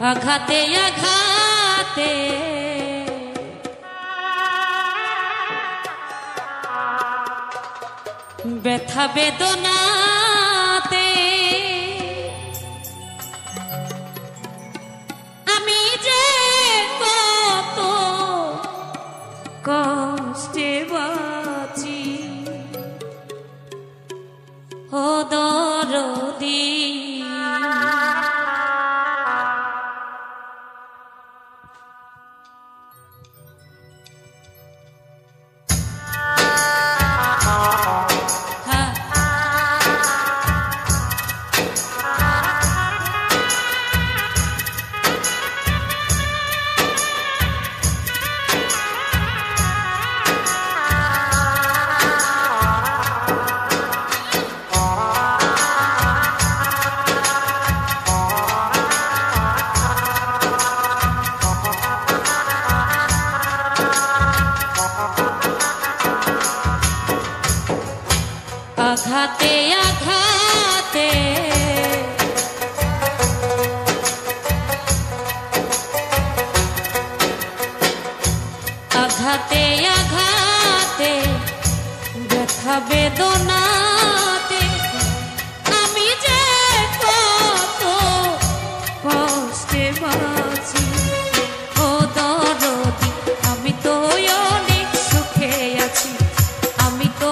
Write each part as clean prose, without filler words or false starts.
আঘাতে আঘাতে ব্যথা বেদনাতে আমি যে কত কষ্টে বাঁচি ও দরদি আঘাতে আঘাতে আঘাতে আঘাতে ব্যথা বেদনাতে আমি যে কত কষ্টে বাঁচি ও দরদি আমি তো অনেক সুখে আছি আমি তো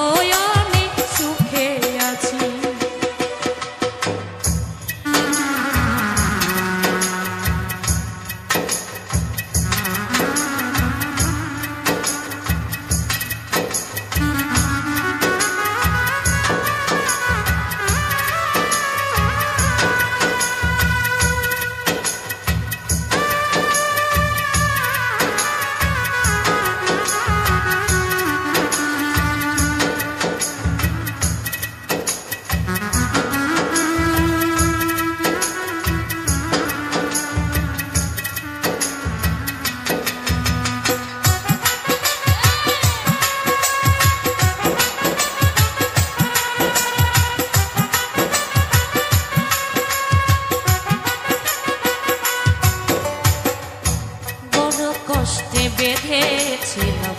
কষ্টে বেঁধেছিলাম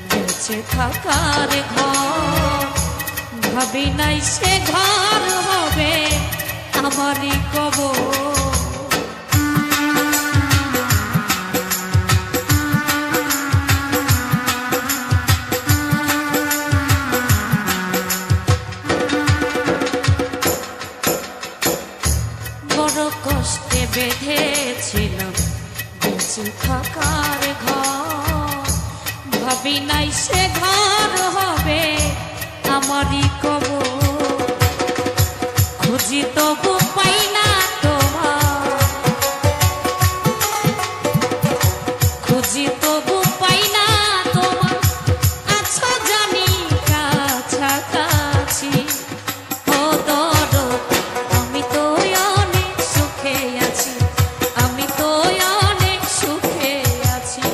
বেঁচে থাকার ঘর ভাবি নাই সে ঘর হবে আমারই কবর বড় কষ্টে বেঁধেছিলাম বেঁচে থাকার ঘর ভাবি নাই সে ঘর হবে আমারই কবর খুঁজি তবু পাই না তোমার খুঁজি তবু পাই না তোমার আছো জানি কাছাকাছি ও দরদি আমি তো অনেক সুখে আছি আমি তো অনেক সুখে আছি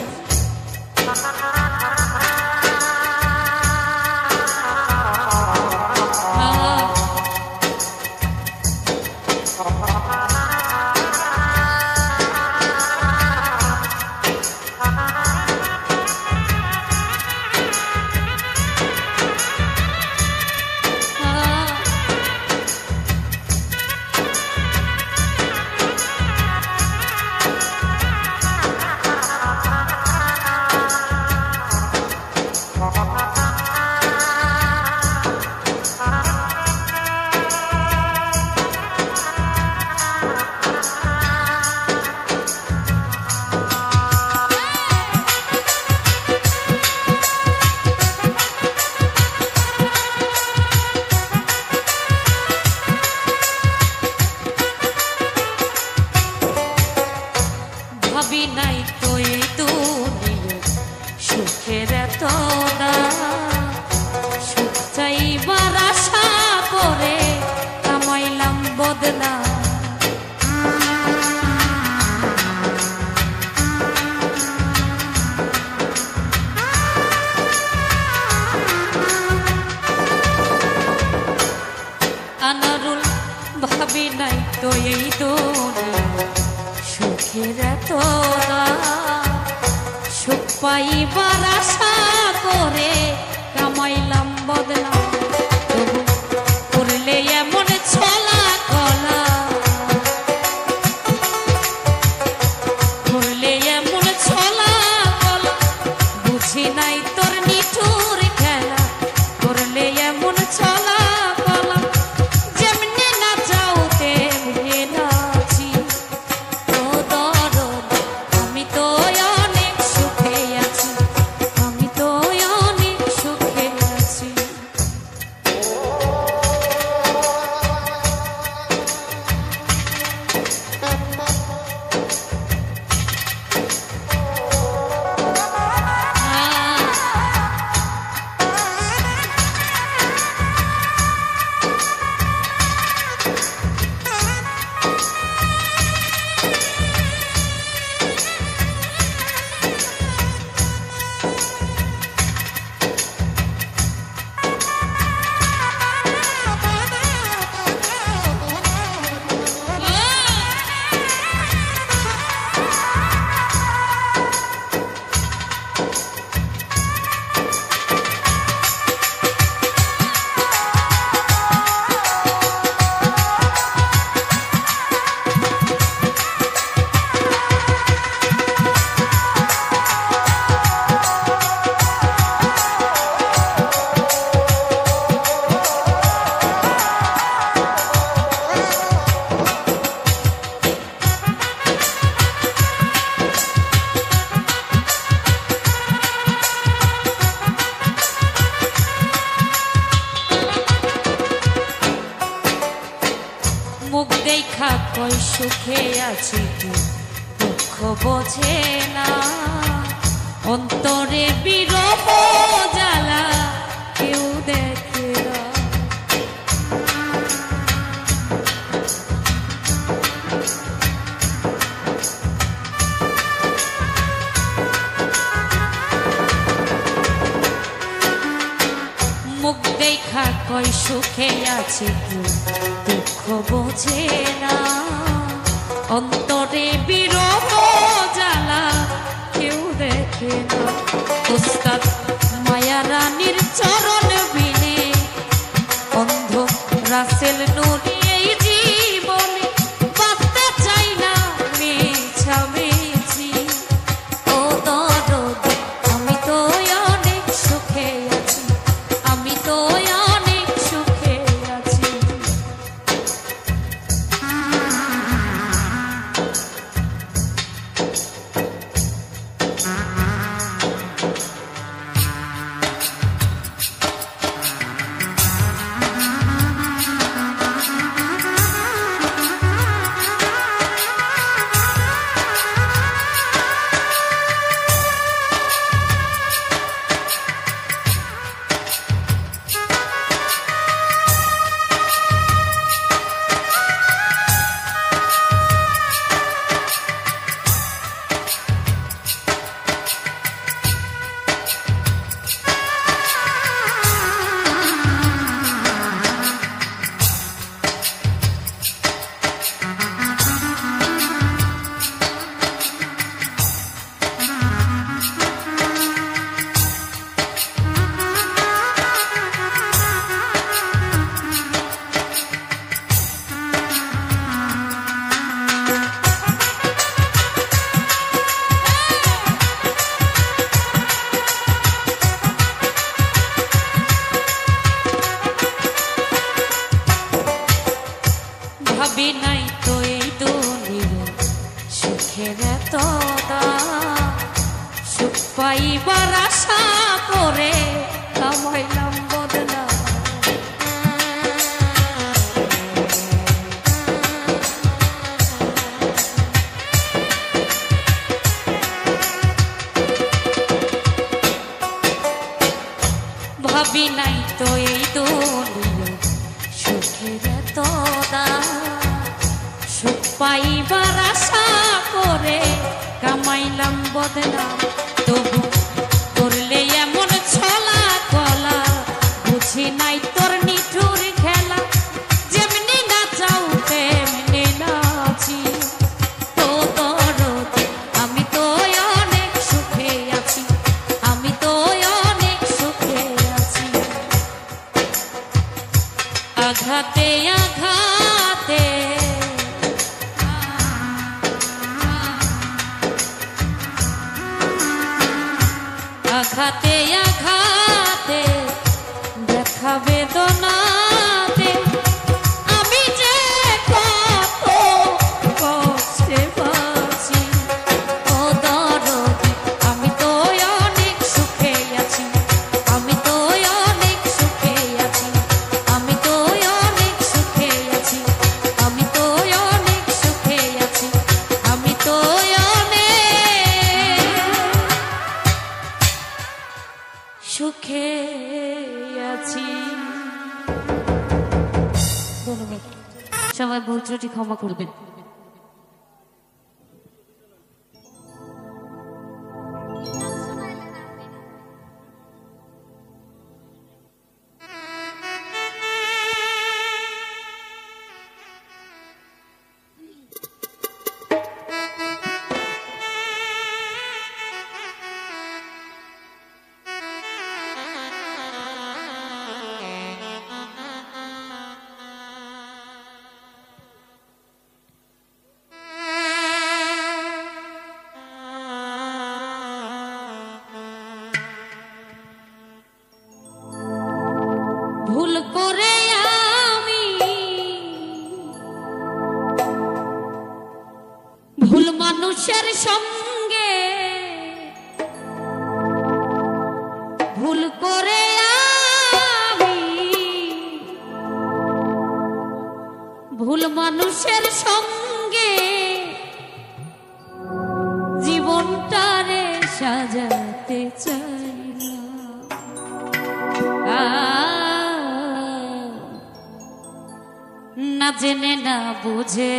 ভাবি নাই তো এই দুনিয়া সুখের এত সুখ চাইবার আশা করে কামাইলাম বদলা আনারুল ভাবি নাই তো এই দুনিয়া সুখের পাইবার আশা করে কামাইলাম বদনাম, তবু করলে এমন ছলা কলা, করলে এমন ছলা কলা, বুঝি নাই তোর নিঠুর খেলা, করলে এমন ছলা কলা, যেমনি না যাও তেমনি নাচি। ও দরদ আমি তো অনেক সুখে আছি, আমি তো অনেক সুখে আছি। মুখ দেখা কই সুখে আছি, দুঃখ বোঝে না, অন্তরে বিরহ জ্বালা কেউ দেখে না। মুখ দেখা কই সুখে আছি, দুঃখ বোঝে না, অন্তরে বিরহ জ্বালা কেউ দেখে না। উস্তাদ মায়া রানীর চরণ বিনে, অন্ধ রাসেল নুরি এই জীবনে, বাঁচতে চাই না মিছামিছি। ও দরদ আমি তো অনেক সুখে আছি, আমি তো অনেক সুখে আছি। ভাবি নাই তো এই দুনিয়ার সুখের এত দাম, সুখ পাইবার আশা করে কামাইলাম বদনাম। ভাবি নাই তো এই দুনিয়ার সুখের এত দাম, সুখ পাইবার আশা করে কামাইলাম বদনাম, তবু করলে এমন ছলা কলা, বুঝি নাই তোর নিঠুর খেলা, যেমনি না চাও তেমনি নাচি। ও দরদ আমি তো অনেক সুখে আছি। আঘাতে আঘাতে দেখা বেদনাতে আমি যে কত কষ্টে বাঁচি ও দরদি আমি তো অনেক সুখে আছি আমি তো অনেক সুখে আছি আমি তো অনেক সুখে আছি আমি তো অনেক সুখে আছি আমি তো সুখে আছি। ধন্যবাদ। সবাই ভুল ত্রুটি ক্ষমা করবেন। ভুল করে আমি ভুল মানুষের সঙ্গে ভুল করে আমি ভুল মানুষের সঙ্গে জীবনটারে সাজাতে চাইলাম না জেনে না বুঝে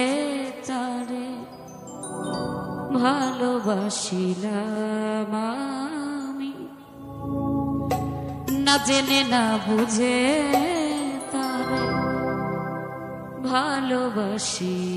তারে ভালোবাসিলাম আমি না জেনে না বুঝে তারে ভালোবাসিলাম।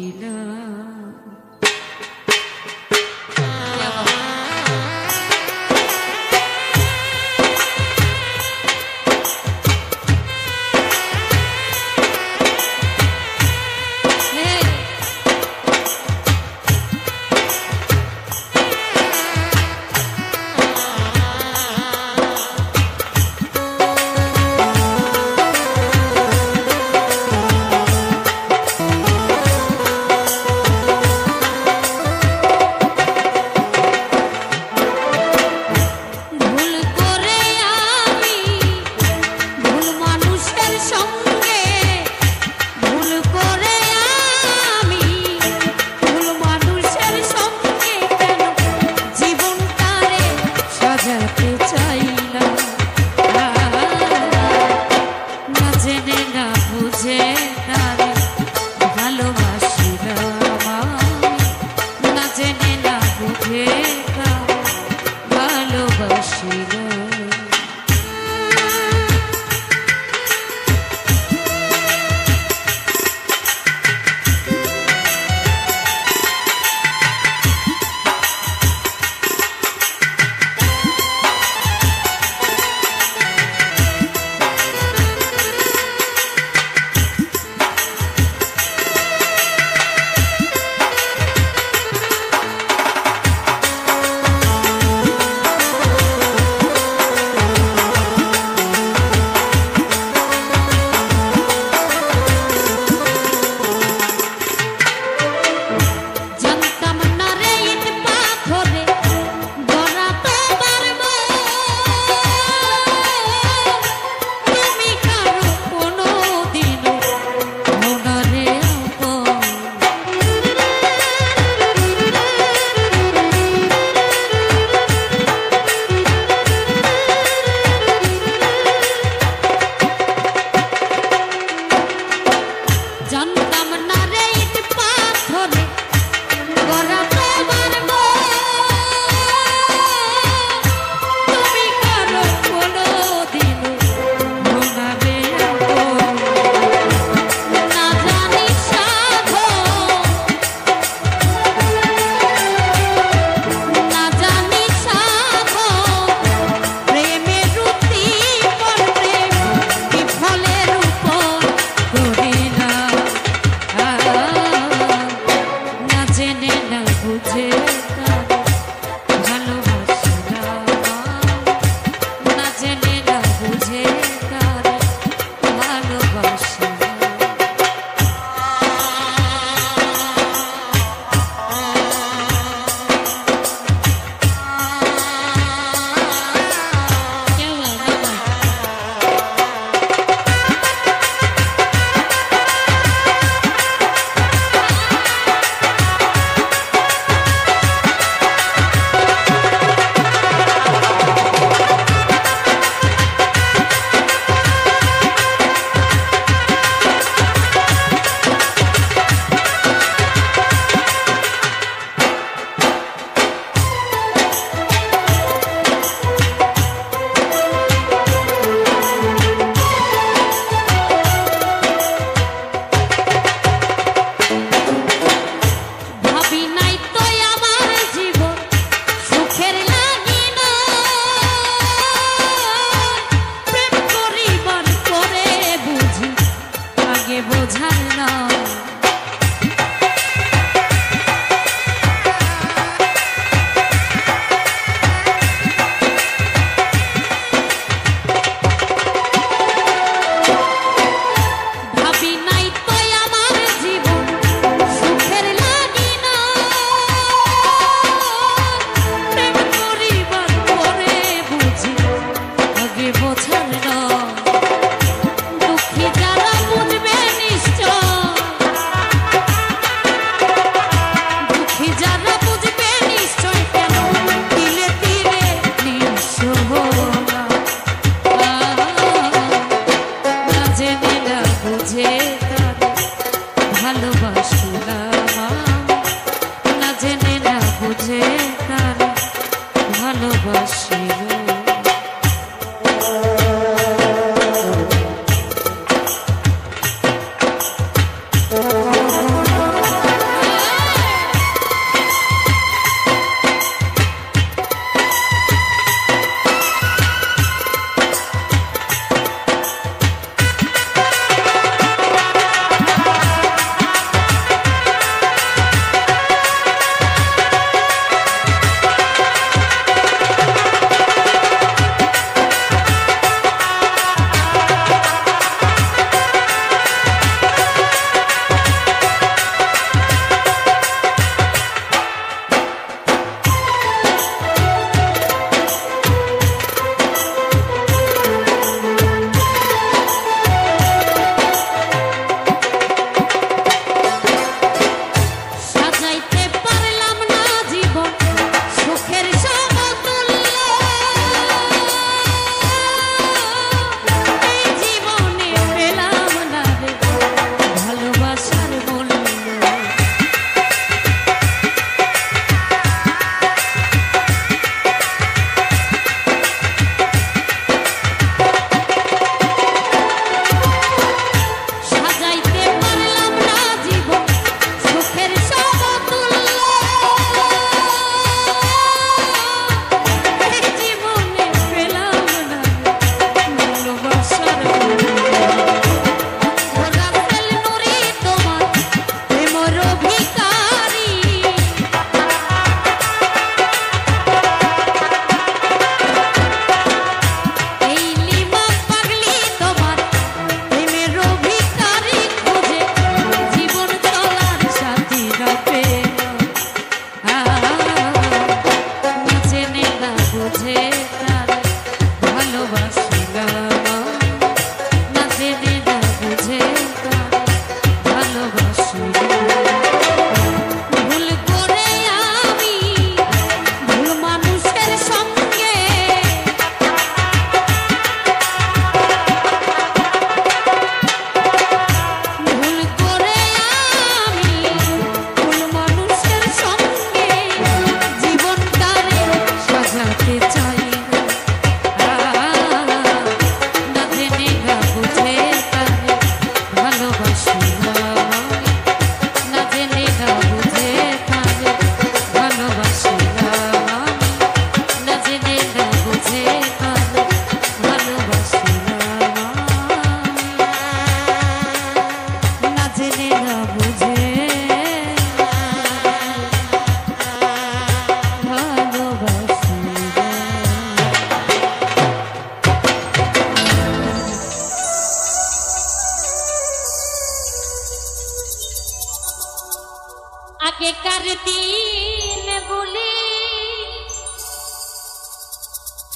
কোনদিন বলি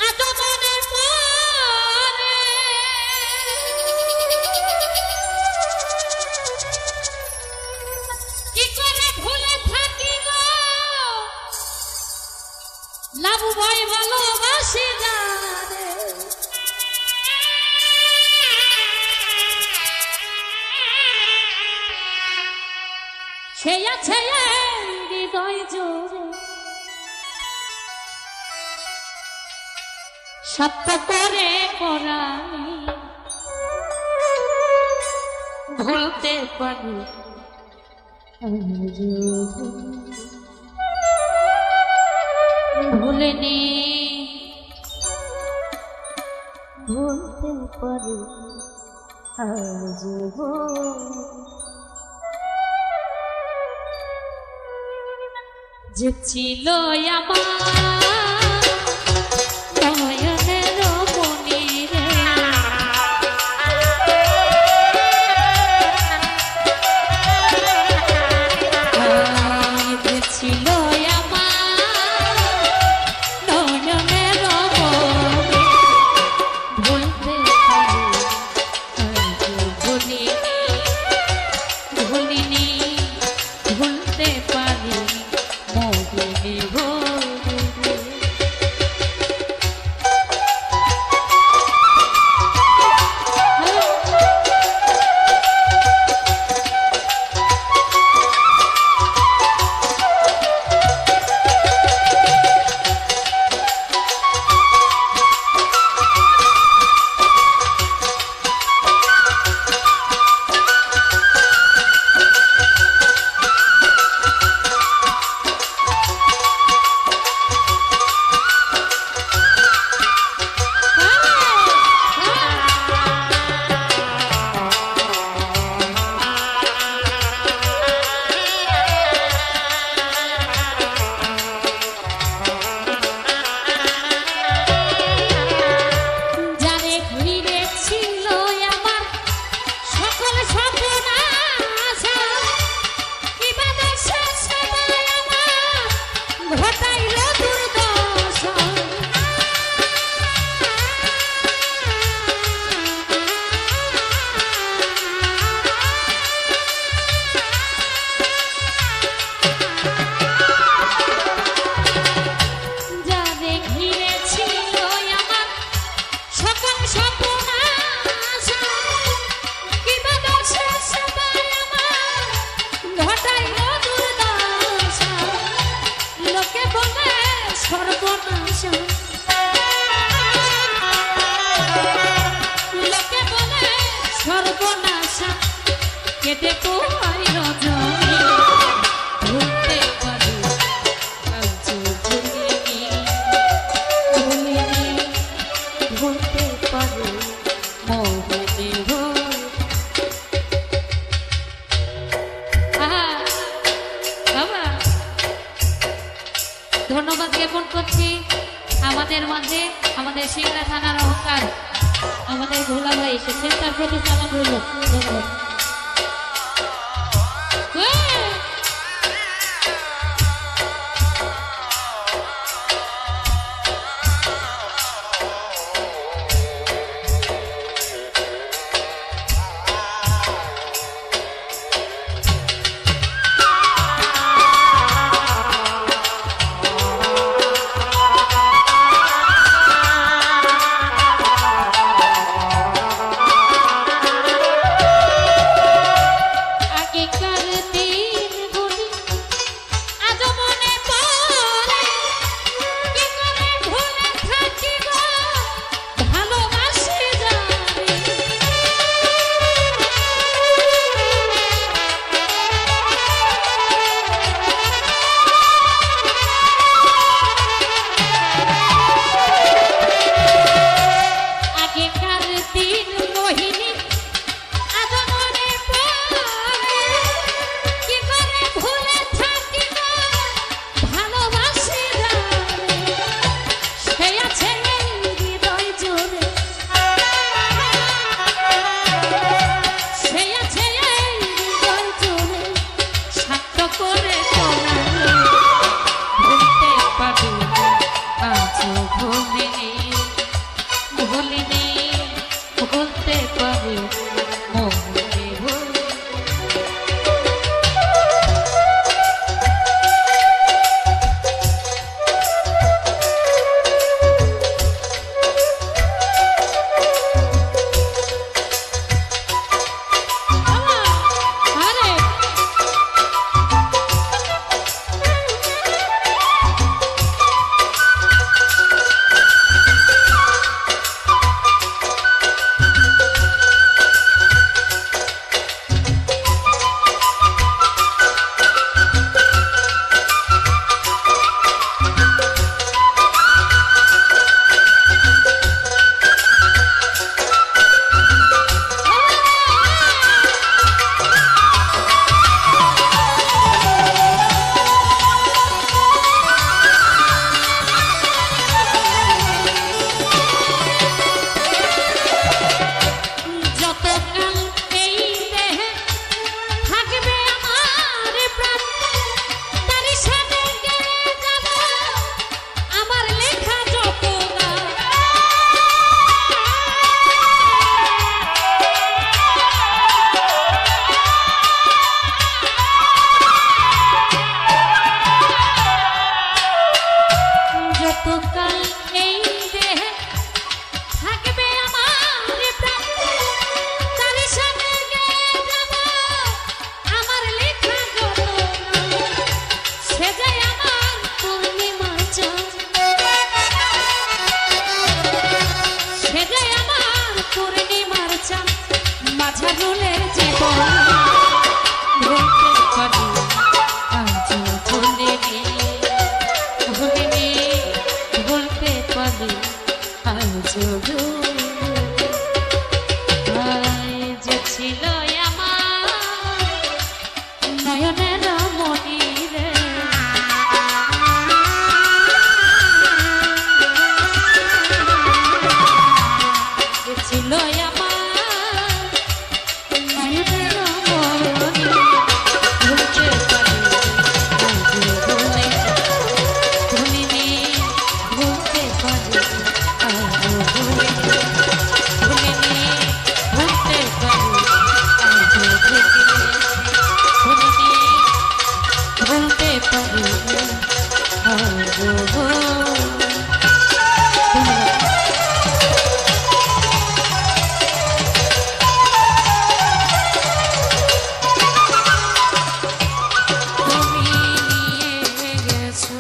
এত মনের পরে কি করে ভুলে থাকি গো লাবু ভাই ভালোবাসি যারে সে আছে হৃদয় জোরে সত্য করে পরানি ভুলতে পারি ভুলেনি ভুলতে পারি আজ যে ছিল আমার নয়নের মনি রে যে ছিল আমার নয়নের মনি ভুলতে পারি ভুলিনি ভুলতে পারি সর্বনাশা কেটে পোহাই রজনী ভুলতে পারি আজ ভুলিনি ভুলতে পারি মোহনে বাবা ধন্যবাদ জ্ঞাপন করছি আমাদের মাঝে আমাদের সিংড়া থানার অহংকার আমাদের ভোলা ভাই এসেছেন তার প্রতি সালাম রইল ধন্যবাদ কতকাল এই দেহে থাকবে আমার প্রাণ, তার সাথে যাব আমার লেখা ঘটনা, সে যায় আমার পূর্ণিমার চাঁদ, সে যায় আমার পূর্ণিমার চাঁদ, মাঝারুলের জীবন ভুলতে পারি আজ ভুলিনি, ভুলিনি ভুলতে পারি আজ যে ছিল আমার নয়নের মনি রে, যে ছিল আমার নয়নের মনি, ভুলতে পারি আজ ভুলিনি, ভুলতে পারি আজ ভুলিনি, ভুলিনি ভুলতে পারি আজ ভুলিনি, ভুলিনি ভুলতে পারি আজ ভুলিনি। তুমি নিয়ে গেছো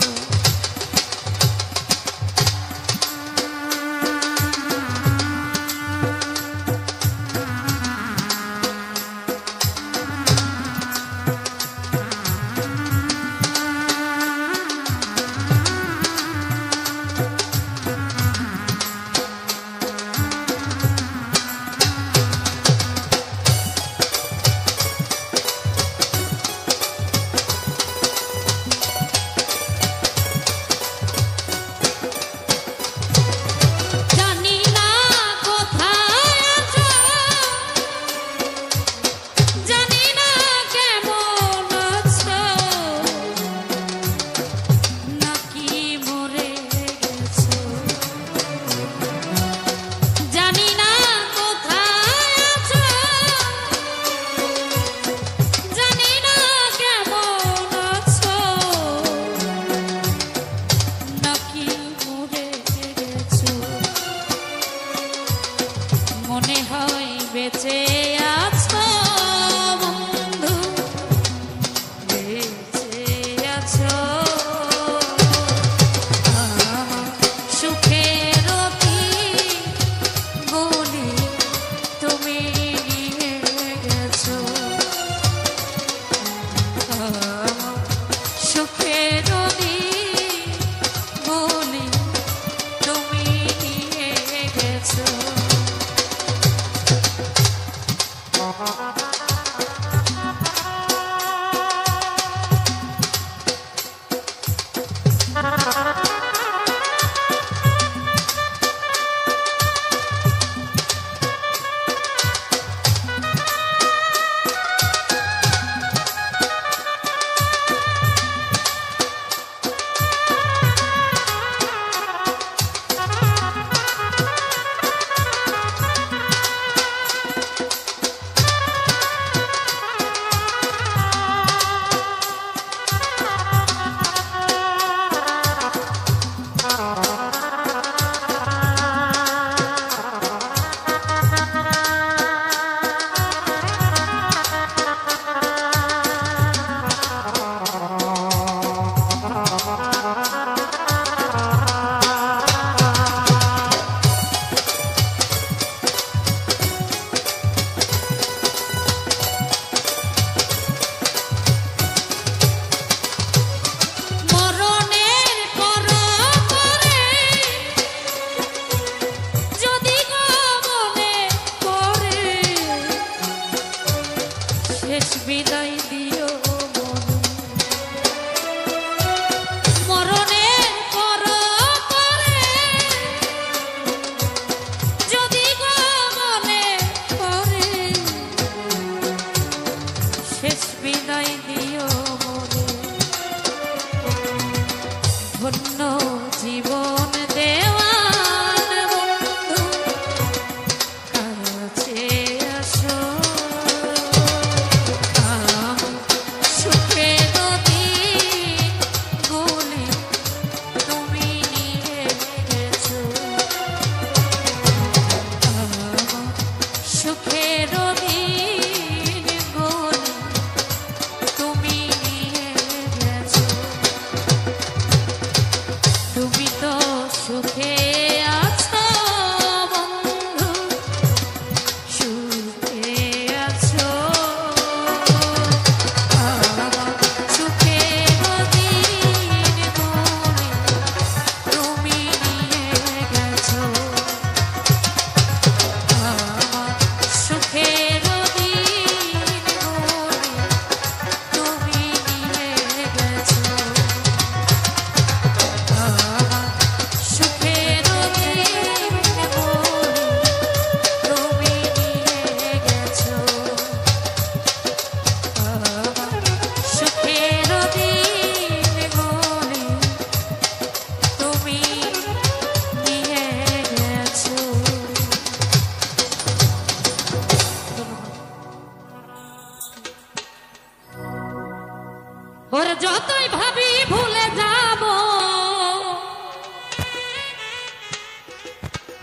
জানি না কোথায় আছো, জানি না কেমন আছো, নাকি মরে গেছো, জানি না কোথায় আছো, জানি না কেমন আছো, নাকি মরে গেছো, মনে হয় বেঁচে আছো বন্ধু, বেঁচে আছো, সুখের বলি তুমি নিয়ে গেছো, সুখের বলি তুমি নিয়ে গেছো।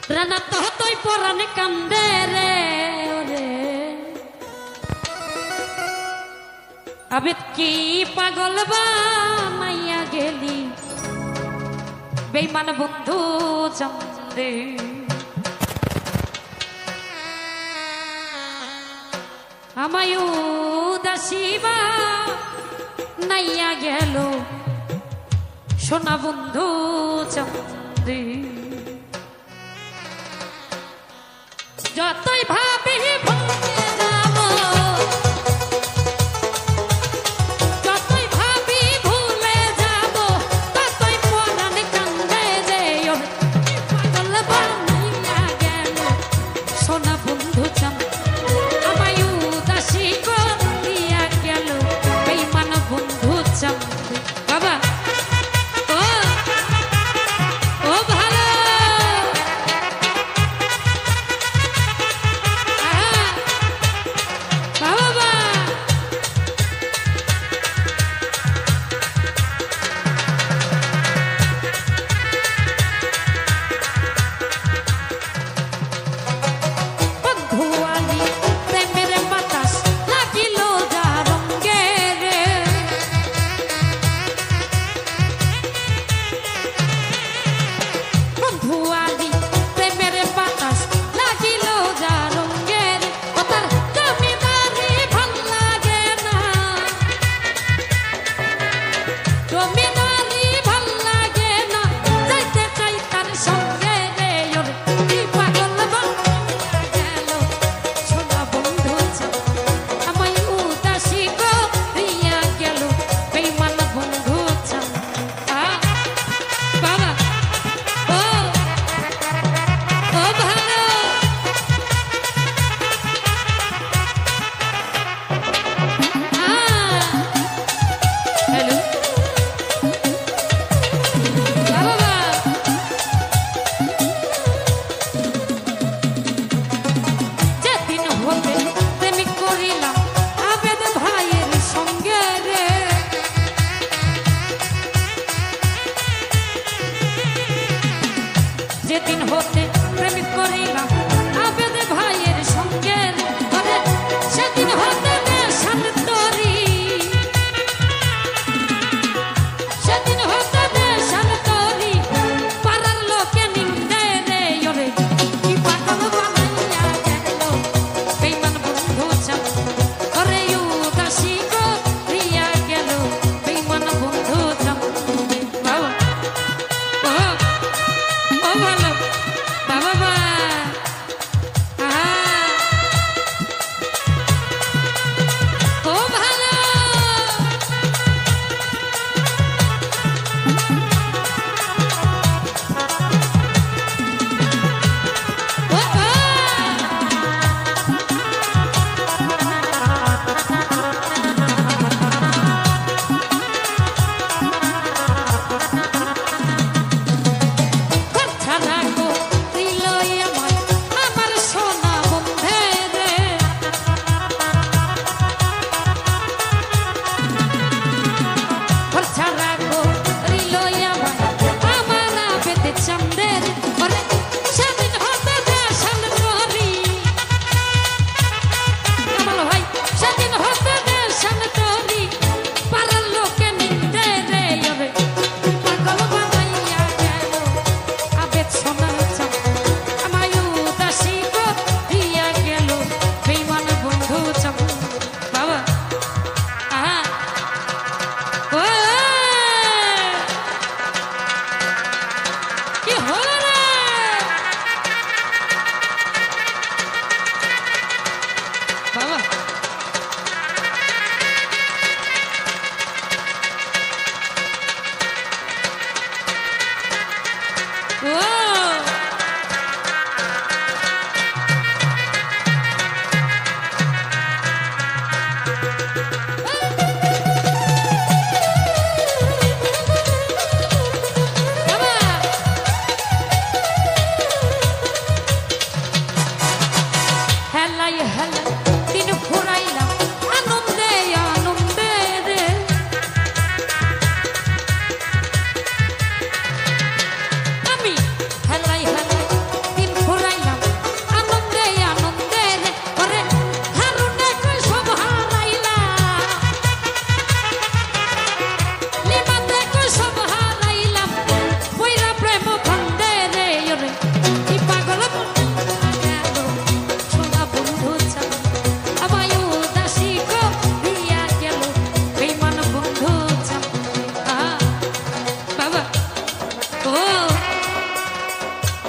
রানা তো তুই পরানে কান্দে রে ওরে আবেদ কি পাগল বানাইয়া গেলি বেঈমান বন্ধু চন্দে আমায় উদাসীবা নাইয়া গেল সোনা বন্ধু চন্দে যতই ভাবি ভুলে যাব যতই ভাবি ভুলে যাব ততই পরাণ কান্দে রে পাগল বানাইয়া গেল সোনা বন্ধু চন্দে আমায় উদাসী করিয়া গেল বেঈমান বন্ধু চন্দে বাবা ও ভালো যেদিন হতে প্রেমিক করিলাম আবেদ ভাইয়ের সঙ্গে সেদিন হতে নেশান তরি সেদিন হতে নেশান তরি পাড়ার লোকে নিন্দে রে ওরে কি পাগল বানাইয়া গেল বেঈমান বন্ধু চন্দে ওরে উদাসী করিয়া গেল বেঈমান বন্ধু চন্দে বাবা ও ভালো বাবা ও ভালো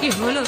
কি হলো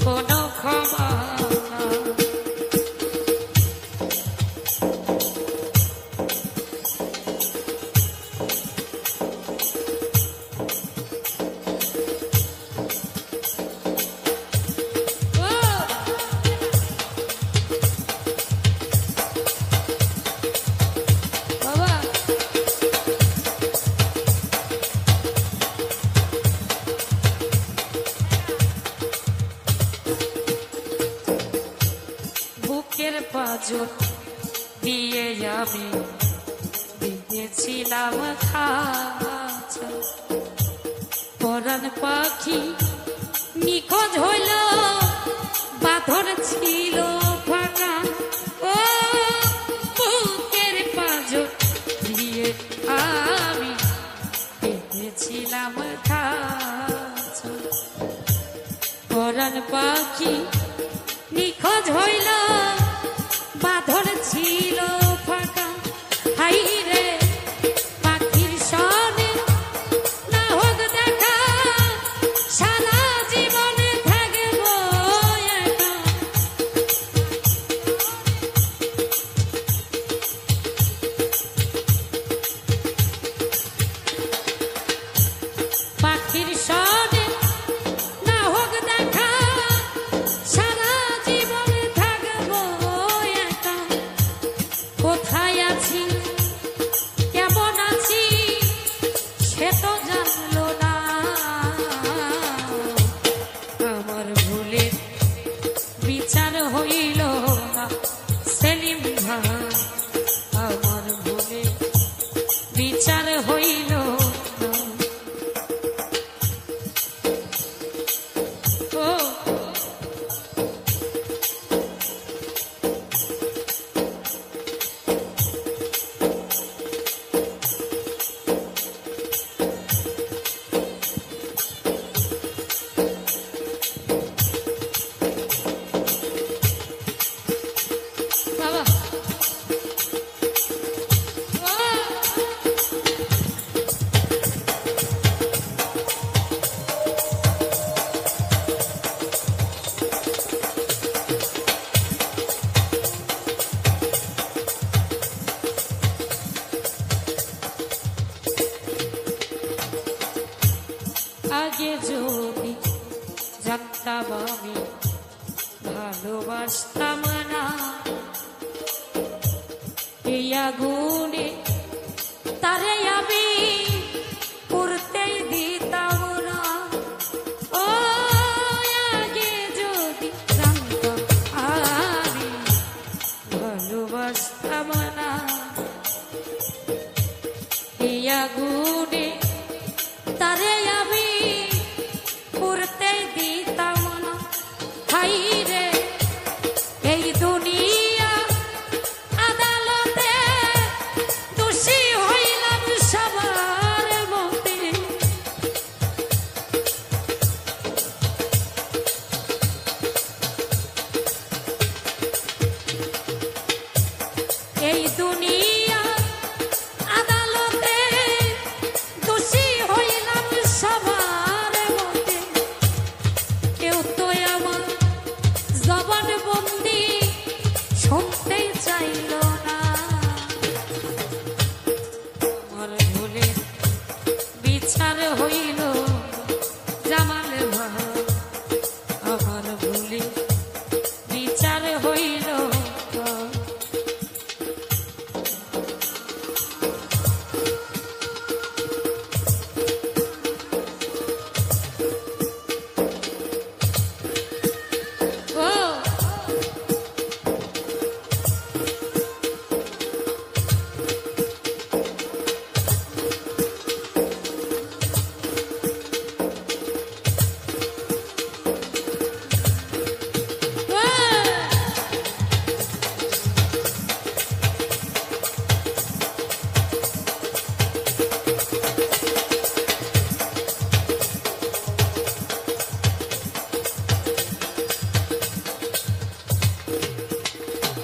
কোন পাঁজর দিয়ে আমি দিয়েছিলাম খাঁচা। পরাণ পাখি নিখোঁজ হইল, বাঁধন ছিল ফাঁকা। ও বুকের পাঁজর দিয়ে আমি দিয়েছিলাম খাঁচা। পরাণ পাখি নিখোঁজ হইল, বাঁধন ছিল ফাঁকা। হাই রে পাখির সনে না হোক দেখা, সারা জীবনে থাকব একা। পাখির সনে না হোক দেখা, সারা জীবনে থাকব একা। কোথায় আছি কেমন আছি সে তো জানলো না, আমার ভুলে বিচার হইল না সেলিম ভাই। আমার ভুলে বিচার হইল না। ও বাবা, আগে যদি জানতাম আমি ভালোবাসতাম না, এই আগুনে তারে আমি করতেই দিতাম না। ও আগে যদি জানতাম আমি ভালোবাসতাম না, এই আগুনে তারে আমি করতেই দিতাম না। হাই রে এই দুনিয়া আদালতে দোষী হইলাম সবার মতে। এই দুনিয়া আদালতে দোষী হইলাম সবার মতে। কেউ তো আমার জবান বন্দি শুনতেই চাইল না, আমার ভুলে বিচার হইল জামাল ভাই। আমার ভুলে বিচার হইল।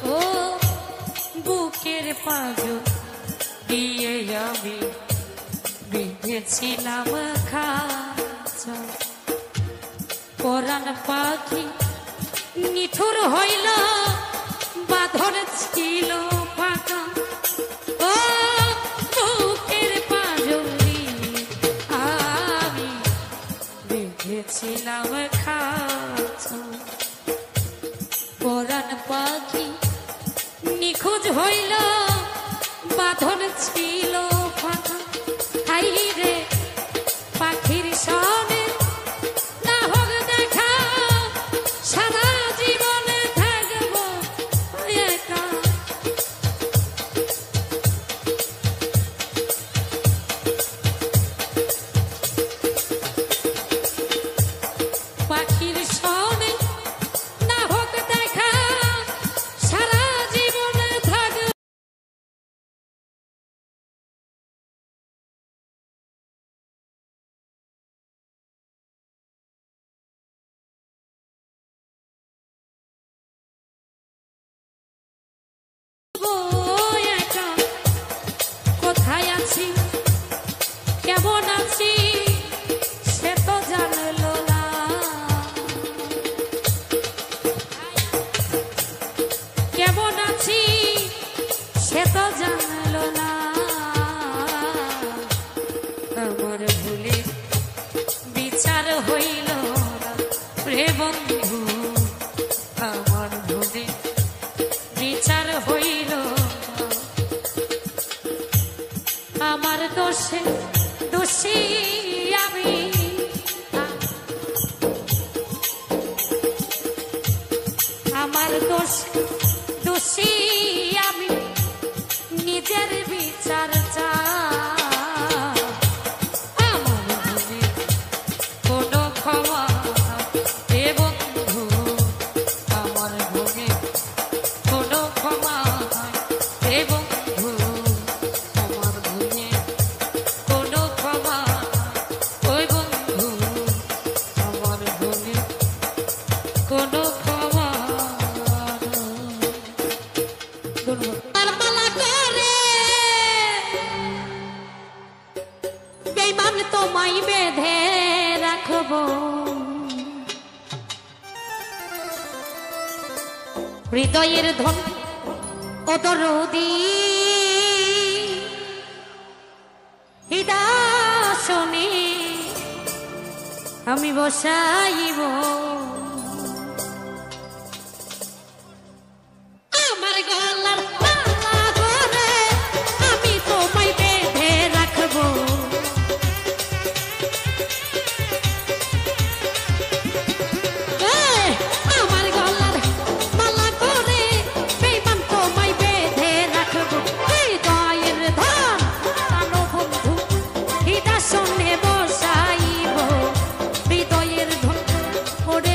ও বুকের পাঁজর দিয়ে আমি বেঁধেছিলাম খাঁচা। পরাণ পাখি নিঠুর হইল, বাঁধন ছিল ফাঁকা। ও বুকের পাঁজর দিয়ে আমি বেঁধেছিলাম খাঁচা। পরাণ পাখি নিখোঁজ হইল, বাঁধন ছিল ফাঁকা। হাই রে পাখির সনে না হোক দেখা, সারা জীবনে থাকবো একা। বিচার হইল না রে বন্ধু আমার মনে বিচার হইল না আমার দোষে দোষী আমি আমার দোষ দোষী আমি নিজের বিচার চাই আমার মনে কোনো ক্ষমা এ বন্ধু আমার মনে কোনো ক্ষমা এ বন্ধু আমার মনে কোনো ক্ষমা ওই বন্ধু আমার মনে কোনো ক্ষমা মালা করে বেঈমান তোমায় বেঁধে রাখবো হৃদয়ের ধন ও দরদি হৃদাসনে আমি বসাইব আমার গলার মালা করে আমি তোমায় বেঁধে রাখবো আমার গলার মালা করে বেঈমান তোমায় বেঁধে রাখবো হৃদয়ের ধন প্রাণ বন্ধু হৃদাসনে বসাইব হৃদয়ের ধন ওরে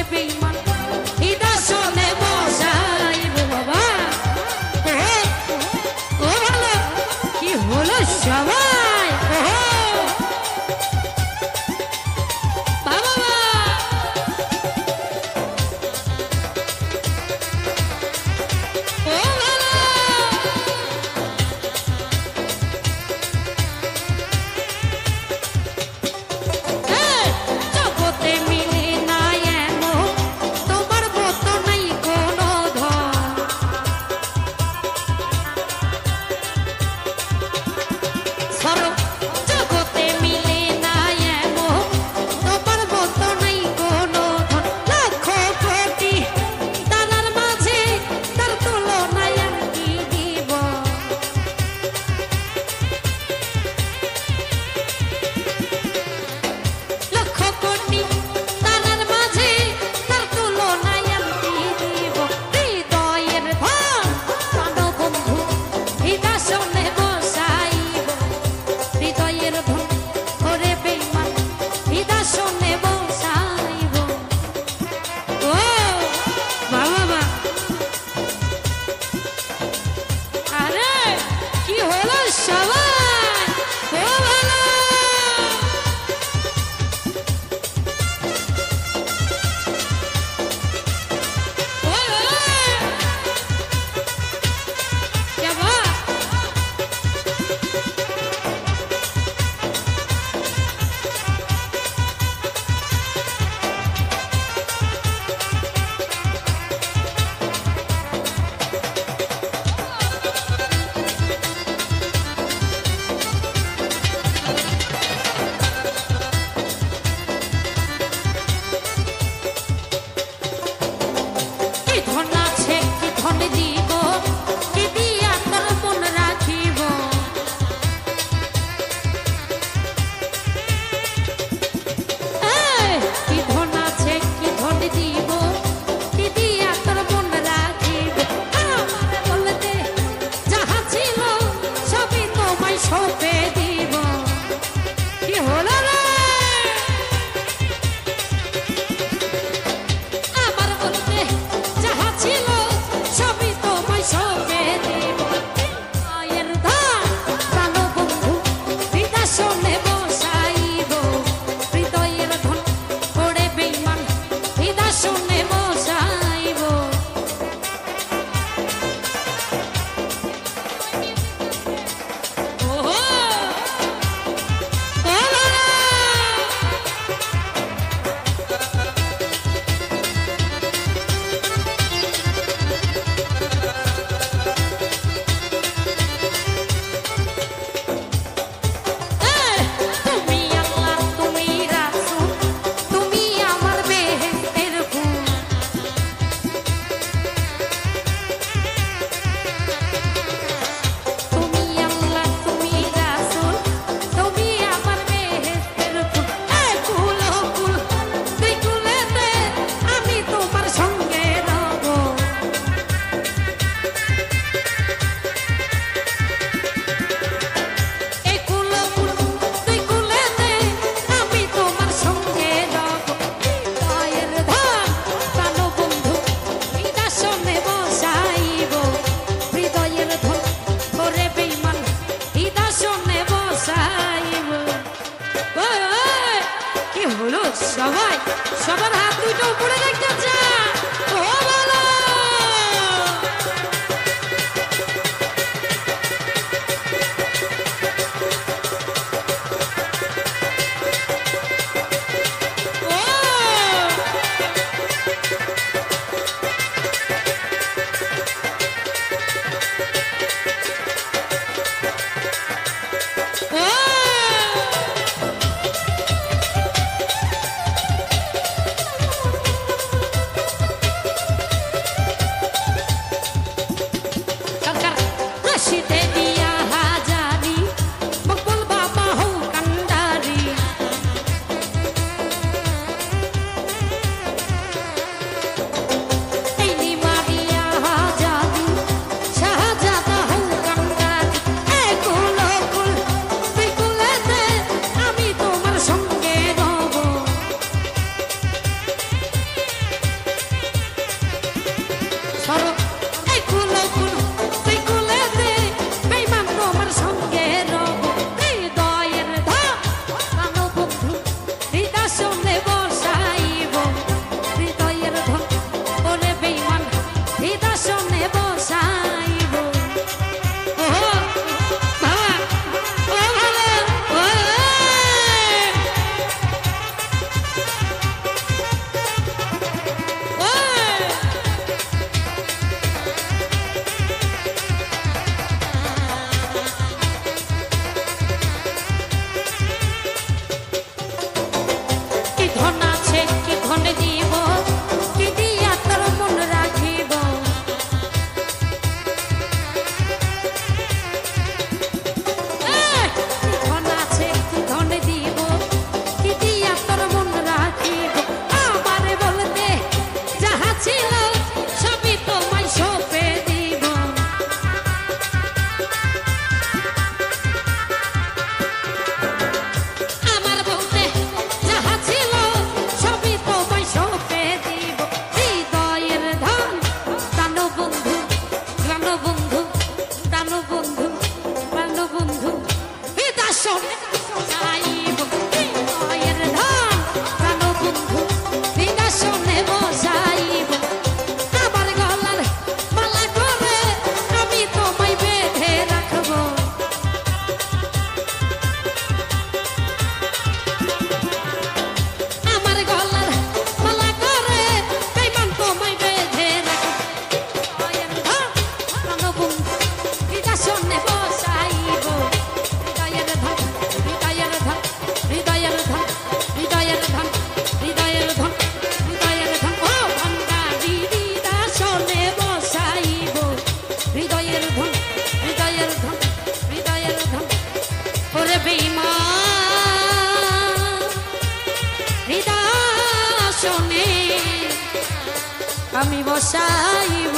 আমি বসাইব।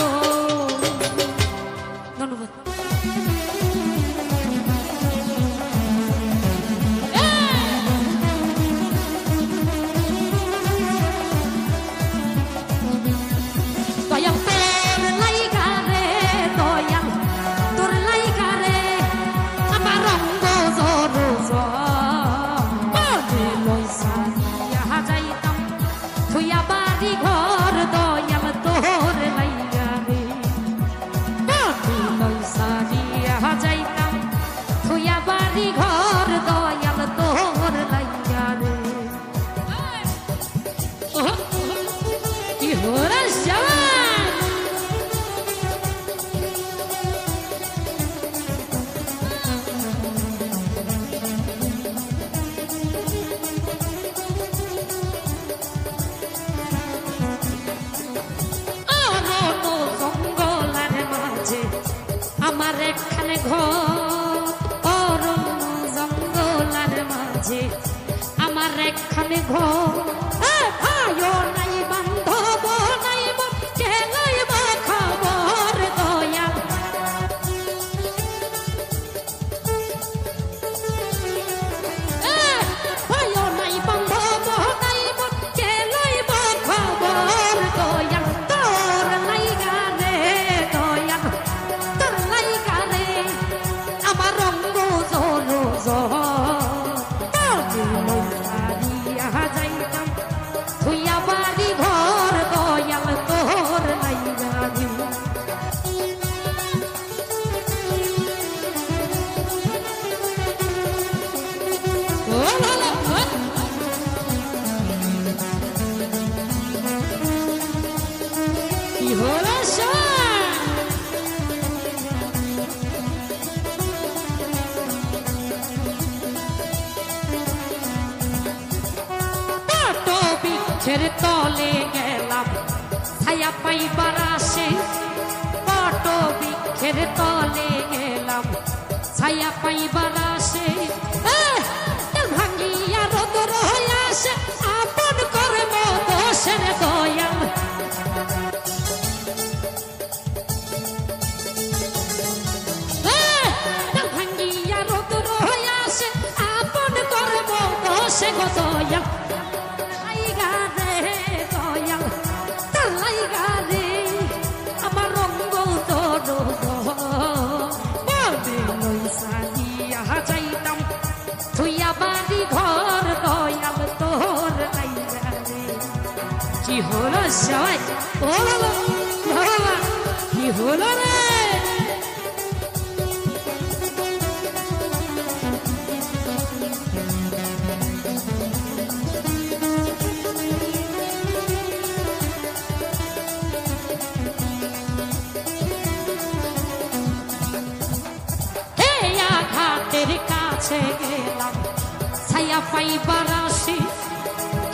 ধন্যবাদ। আমার একখানে ঘর অরণ্য জঙ্গলার মাঝে, আমার একখানে ঘর ভাইও নাই বান্ধব নাই কে লইব খবর দয়াল। ভাইও নাই বান্ধব নাই কে লইব খবর দয়াল। তোর লাইগা রে দয়াল, তোর লাইগা রে আমার রঙ্গ জল যাইতাম থুইয়া বাড়ি ঘর দয়াল তোর লাইগা রে। কি হলো বৃক্ষের তলে গেলাম ছায়া পাইবার আসে, বট বৃক্ষের তলে গেলাম ছায়া পাইবার আসে। ভাঙ্গিয়া রোদর হয়ে আসে আপন করে দোষের দয়াল। ভাঙ্গিয়া রোদর হয়ে আসে আপন করে দোষে গো দয়াল। যাইতাম থুইয়া বাড়ি ঘর দয়াল তোর লাইগা রে। কি হলো সবাই কি হলো রে? কাছে গেলাম ছায়া পাইবার আসে,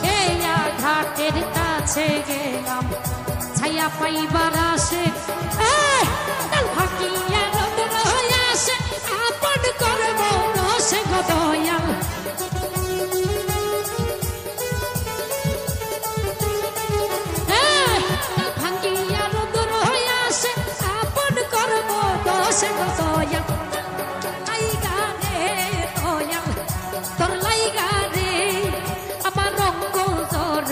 কেয়া ঘাটের কাছে গেলাম ছায়া পাইবার আসে। ভাকিয়া রোদর হয়ে আসে আপন করব দোষে গো দয়াল। ভাঙ্গিয়া রোদর হয়ে আসে আপন করব দোষে গো দয়াল। তোর লাইগা রে আমার রঙ্গ জর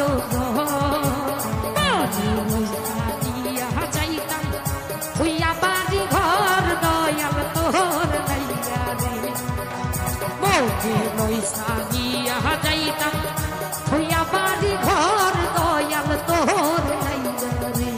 যাইতাম থুইয়া বাড়ি ঘর দয়াল তোর লাইগা রে। মৌকে লইসা গিয়া যাইতাম থুইয়া বাড়ি ঘর দয়াল তোর লাইগা রে।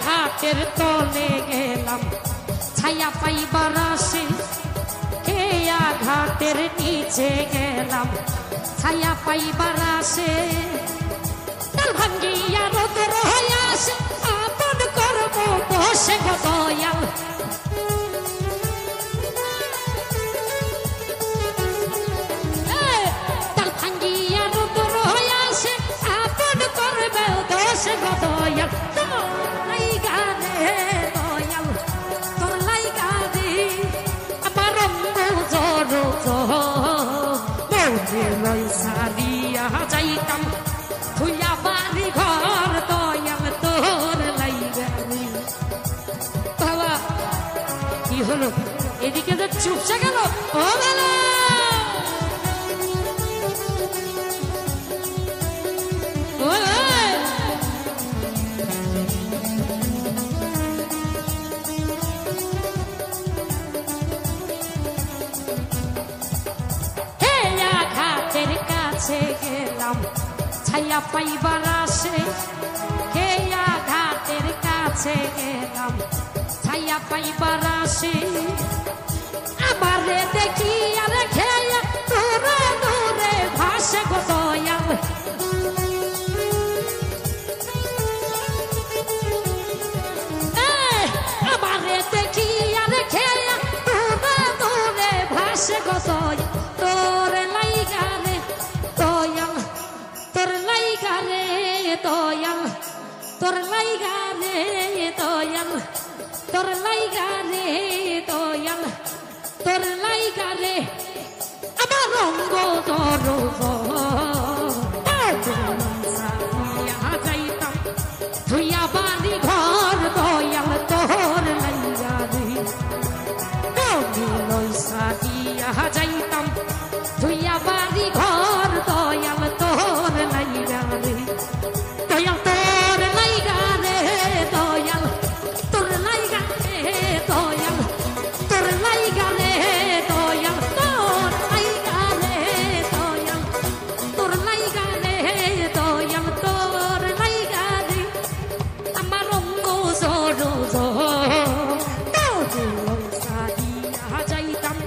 ঘাটের তলে গেলাম ছায়া পাইবার আসে, কেয়া ঘাটের নিচে গেলাম ছায়া পাইবার আসে। ভাঙ্গিয়া রোদর হয়ে আসে আপন করব দোষে গো দয়াল। ভাসে গো দয়াল তোর লাইগা রে দয়াল তোর লাইগা রে আমার অঙ্গ জর মরে লই সারিয়া যাইতাম থুইয়া বাড়ি ঘর দয়াল তোর লাইগা রে বাবা কি হলো এদিকে তো চুপসে গেল ও বাবা গেলাম ছায়া পাইবার আসে কে আঘাতের কাছে গেলাম ছায়া পাইবার আসে আমারে দেখি আর খেয়া দূরে দূরে ভাসে গো দয়াল আমারে দেখি আর খেয়া দূরে দূরে ভাসে গো দয়াল তোর লাইগা রে দয়াল তোর লাইগা রে দয়াল তোর লাইগা রে দয়াল তোর লাইগা রে দয়াল তোর লাইগা রে আমার রঙ্গ তোর যাইতাম ধুইয়া বাড়ি ঘর দয়াল তোর লাইগা রে লই সাদিয়া যাইতাম ধুইয়া বাড়ি ঘর দয়াল তোর লাইগা রে দয়াল তোর লাইগা রে দয়াল তোর লাইগা রে দয়াল তোর লাইগা রে দয়াল তোর লাইগা রে দয়াল তোর লাইগা রে দয়াল তোর লাইগা রে আমার অঙ্গ জর সাদিয়া যাইতাম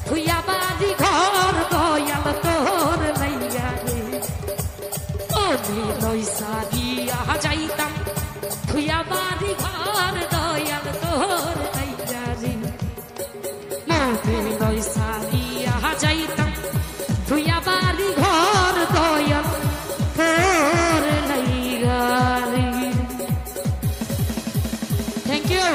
ধুইয়া বাড়ি ঘর দয়াল তোর লাইগা রে লই সাদিয়া যাইতাম ধুইয়া বাড়ি ঘর দয়াল তোর লাইগা রে লই সাদিয়া যাইতাম ধুইয়া বাড়ি ঘর দয়াল তোর লাইগা রে থ্যাংক ইউ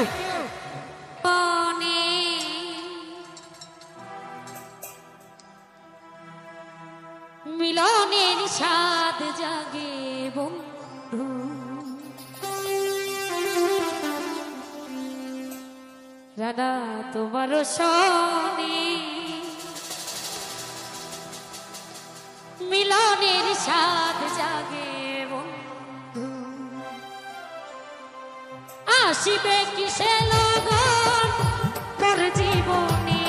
মিলনের স্বাদ জাগে বন্ধু রাধা তোমার শনি মিলনের স্বাদ জাগে বন্ধু আসিবে কিসে লগন তোর জীবনে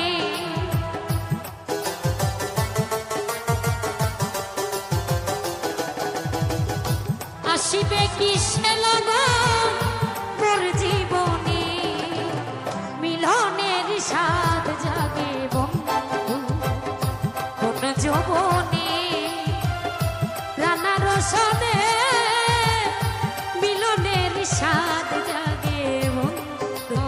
আসিবে কিসে লগন তোর জীবনে মিলনের স্বাদ জাগে বন্ধু কোন যৌবনে রানার সনে মিলনের স্বাদ জাগে বন্ধু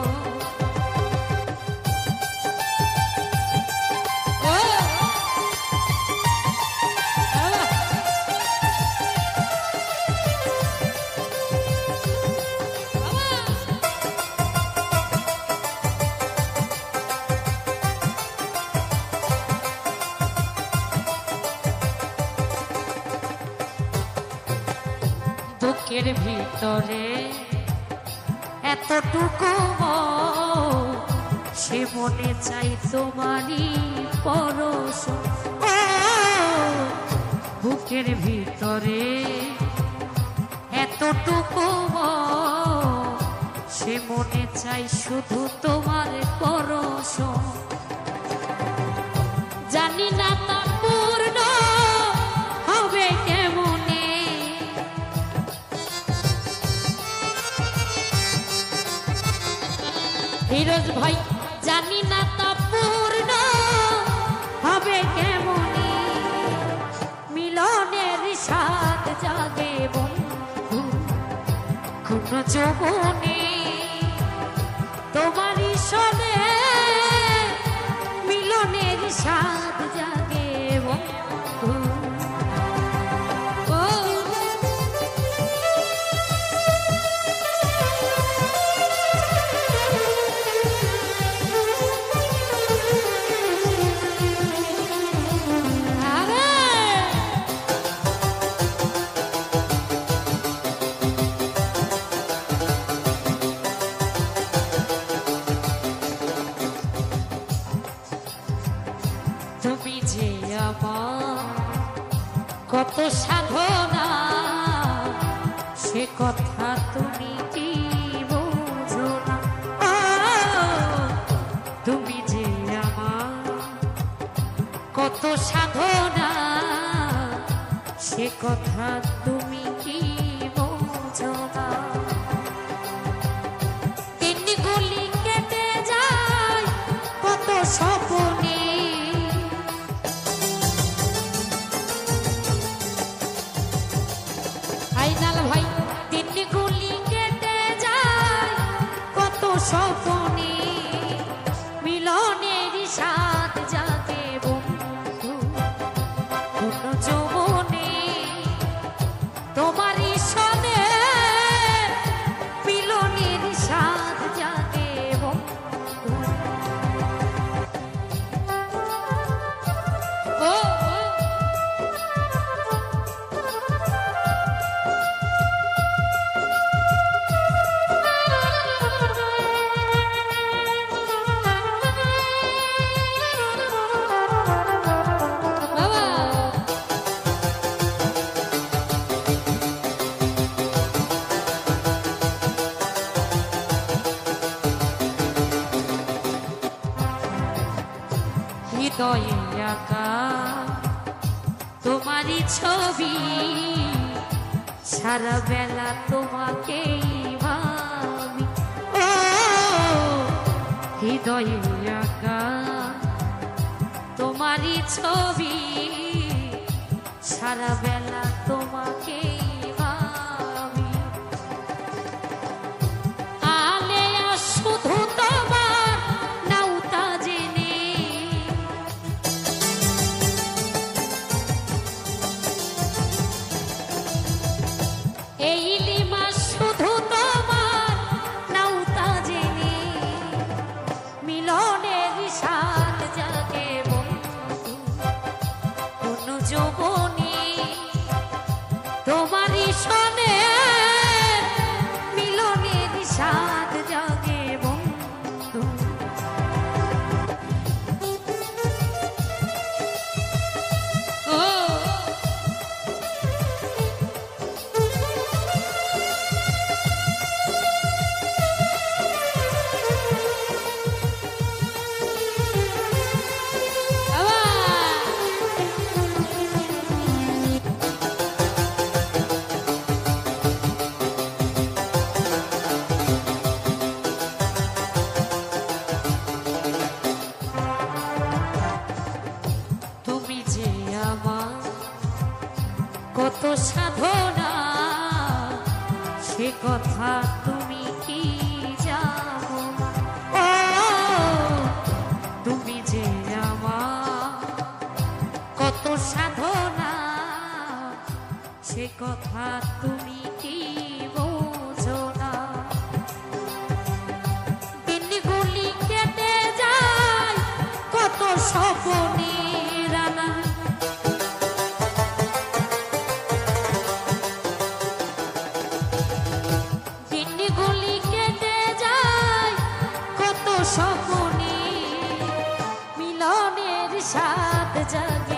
বুকের ভিতরে এতটুকু সে মনে চাই তোমারই পরশ বুকের ভিতরে এতটুকু সে মনে চাই শুধু তোমার পরশ জানি না তা পূর্ণ হবে কেমনে ফিরোজ ভাই জানি না তা পূর্ণ হবে কেমনে মিলনের স্বাদ জাগে বন্ধু কোন যৌবনে তোমারই সনে মিলনের স্বাদ জাগে বন্ধু আমার কত সাধনা সে কথা তুমি কি বোঝো না। তুমি যে আমার কত সাধনা সে কথা তুমি কি বোঝো না। তিন গুলি কেটে যায় কত স্বপ্নে, আইনাল ভাই তিন গুলি কেটে যায় কত স্বপ্নে, মিলনের সাথ জাগে বন্ধু কোন যৌবনে, তোমারই সনে মিলনের সাথ জাগে বন্ধু। ও হৃদয়ে আঁকা তোমারই ছবি, সারা বেলা তোমাকেই ভাবি। ও হৃদয়ে আঁকা তোমারই ছবি, সারা বেলা তোমাকেই ভাবি। আলেয়া শুধু তোমার নাউতা জেনে, এই লিমা শুধু তোমার নাউতা জেনে, মিলনের সাথ জাগে বন্ধু কোন যৌবনে, তোমারই সনে মিলনের সাথ জাগে বন্ধু। ও তুমি যে আমার কত সাধনা সে কথা তুমি কি জানো না। ও তুমি যে আমার কত সাধনা সে কথা তুমি কি বোঝো না। দিন গুলি কেটে যায় কত স্বপ্নে রানা, দিন গুলি কেটে যায় কত স্বপ্নে, মিলনের সাথ জাগে